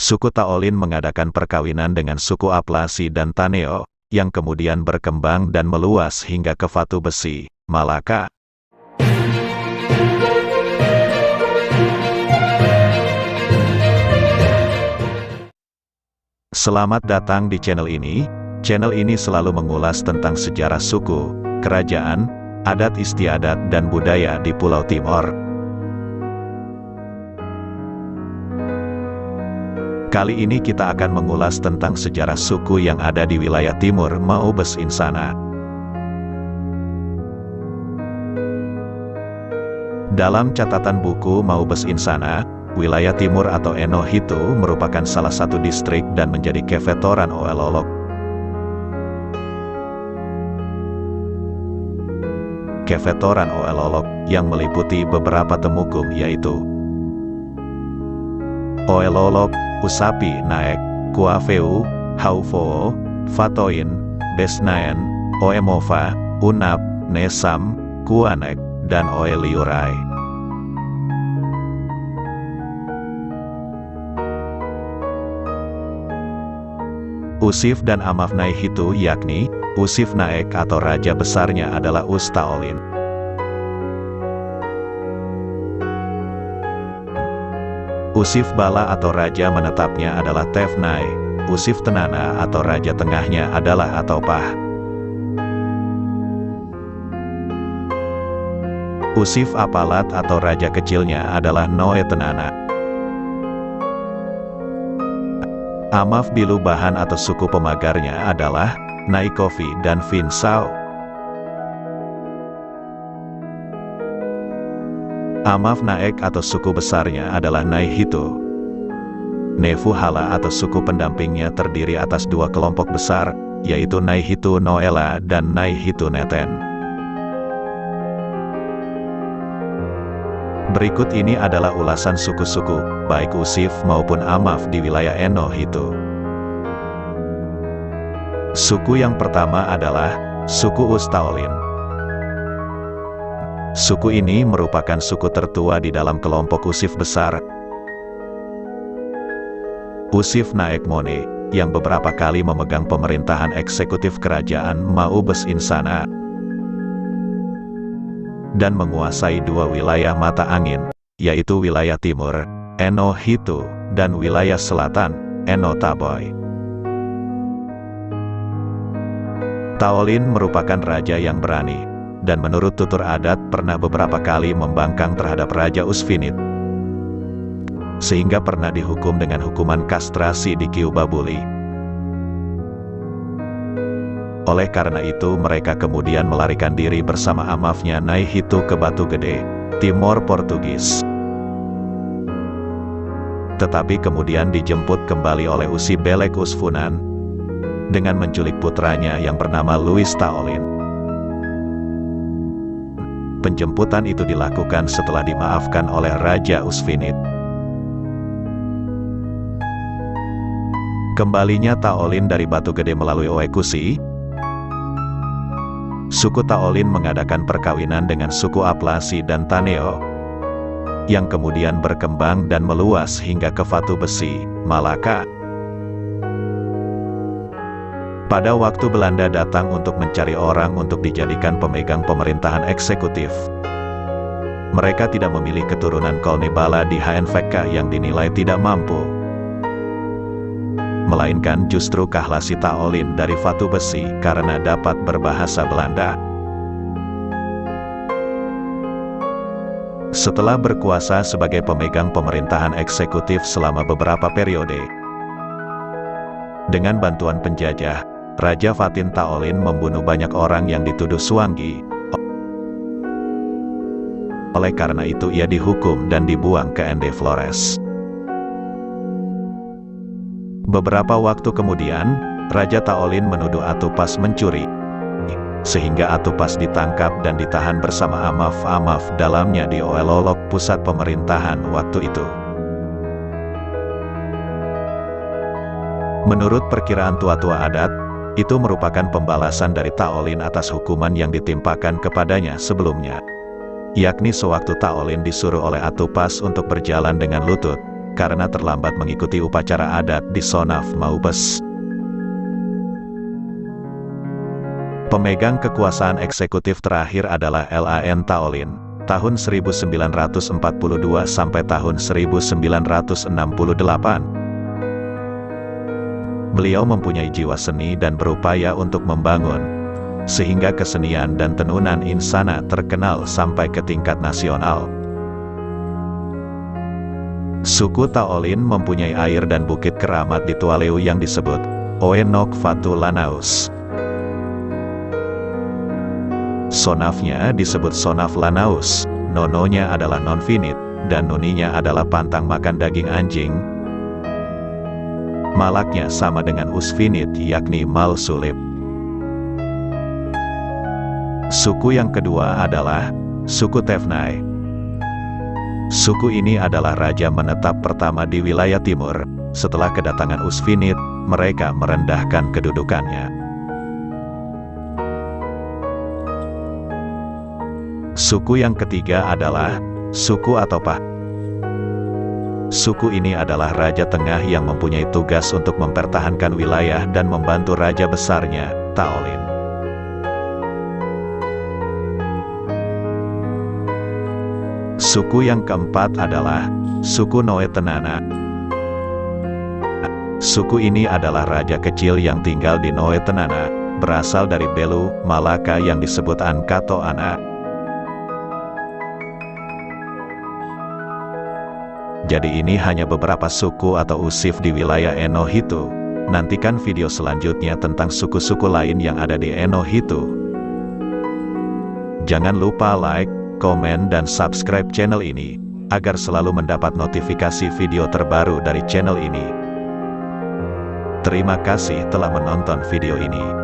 Suku Taolin mengadakan perkawinan dengan suku Aplasi dan Taneo, yang kemudian berkembang dan meluas hingga ke Fatu Besi, Malaka. Selamat datang di channel ini. Channel ini selalu mengulas tentang sejarah suku, kerajaan, adat istiadat dan budaya di Pulau Timor. Kali ini kita akan mengulas tentang sejarah suku yang ada di wilayah timur Maubes Insana. Dalam catatan buku Maubes Insana, wilayah timur atau Eno Hitu merupakan salah satu distrik dan menjadi kefetoran Oelolok. Kefetoran Oelolok yang meliputi beberapa temukum yaitu Oelolok, Usapi Naek, Kuafeu, Haufoo, Fatoin, Besnaen, Oemova, Unap, Nesam, Kuanek, dan Oeliurai. Usif dan Amaf Naik Hitu yakni, Usif Naek atau raja besarnya adalah Us Taolin. Usif Bala atau raja menetapnya adalah Tefnai. Usif Tenana atau raja tengahnya adalah Atopah. Usif Apalat atau raja kecilnya adalah Noe Tenana. Amaf Bilu Bahan atau suku pemagarnya adalah Naikofi dan Finsao. Amaf Naek atau suku besarnya adalah Nai Hitu. Nefu Hala atau suku pendampingnya terdiri atas dua kelompok besar, yaitu Nai Hitu Noela dan Nai Hitu Neten. Berikut ini adalah ulasan suku-suku, baik Usif maupun Amaf di wilayah Eno Hitu. Suku yang pertama adalah suku Us Taolin. Suku ini merupakan suku tertua di dalam kelompok Usif besar. Usif Naek Mone, yang beberapa kali memegang pemerintahan eksekutif kerajaan Maubes Insana, dan menguasai dua wilayah mata angin, yaitu wilayah timur, Eno Hitu, dan wilayah selatan, Eno Taboy. Taolin merupakan raja yang berani, dan menurut tutur adat pernah beberapa kali membangkang terhadap Raja Usfinit, sehingga pernah dihukum dengan hukuman kastrasi di Kiubabuli. Oleh karena itu mereka kemudian melarikan diri bersama Amafnya Nai Hitu ke Batu Gede, Timor Portugis. Tetapi kemudian dijemput kembali oleh Usi Belek Usfunan, dengan menculik putranya yang bernama Louis Taolin. Penjemputan itu dilakukan setelah dimaafkan oleh Raja Usfinit. Kembalinya Taolin dari Batu Gede melalui Oekusi, suku Taolin mengadakan perkawinan dengan suku Aplasi dan Taneo, yang kemudian berkembang dan meluas hingga ke Fatu Besi, Malaka. Pada waktu Belanda datang untuk mencari orang untuk dijadikan pemegang pemerintahan eksekutif, mereka tidak memilih keturunan Kolnibala di HNVK yang dinilai tidak mampu, melainkan justru Kahlasi Taolin dari Fatu Besi karena dapat berbahasa Belanda. Setelah berkuasa sebagai pemegang pemerintahan eksekutif selama beberapa periode, dengan bantuan penjajah, Raja Fatin Taolin membunuh banyak orang yang dituduh suanggi. Oleh karena itu ia dihukum dan dibuang ke Ende Flores. Beberapa waktu kemudian, Raja Taolin menuduh Atupas mencuri, sehingga Atupas ditangkap dan ditahan bersama Amaf dalamnya di Oelolok, pusat pemerintahan waktu itu. Menurut perkiraan tua-tua adat, itu merupakan pembalasan dari Taolin atas hukuman yang ditimpakan kepadanya sebelumnya, yakni sewaktu Taolin disuruh oleh Atupas untuk berjalan dengan lutut, karena terlambat mengikuti upacara adat di Sonaf Maubes. Pemegang kekuasaan eksekutif terakhir adalah Lan Taolin, tahun 1942 sampai tahun 1968. Beliau mempunyai jiwa seni dan berupaya untuk membangun, sehingga kesenian dan tenunan insana terkenal sampai ke tingkat nasional. Suku Taolin mempunyai air dan bukit keramat di Tualeu yang disebut Oenok Fatu Lanaus. Sonafnya disebut Sonaf Lanaus, nononya adalah non-finit, dan nuninya adalah pantang makan daging anjing. Malaknya sama dengan usfinit yakni mal sulip. Suku yang kedua adalah suku Tefnai. Suku ini adalah raja menetap pertama di wilayah timur. Setelah kedatangan usfinit, mereka merendahkan kedudukannya. Suku yang ketiga adalah suku Atopah. Suku ini adalah raja tengah yang mempunyai tugas untuk mempertahankan wilayah dan membantu raja besarnya, Taolin. Suku yang keempat adalah suku Noetenana. Suku ini adalah raja kecil yang tinggal di Noetenana, berasal dari Belu, Malaka yang disebut Ankato Ana. Jadi ini hanya beberapa suku atau usif di wilayah Enohitu. Nantikan video selanjutnya tentang suku-suku lain yang ada di Enohitu. Jangan lupa like, komen dan subscribe channel ini, agar selalu mendapat notifikasi video terbaru dari channel ini. Terima kasih telah menonton video ini.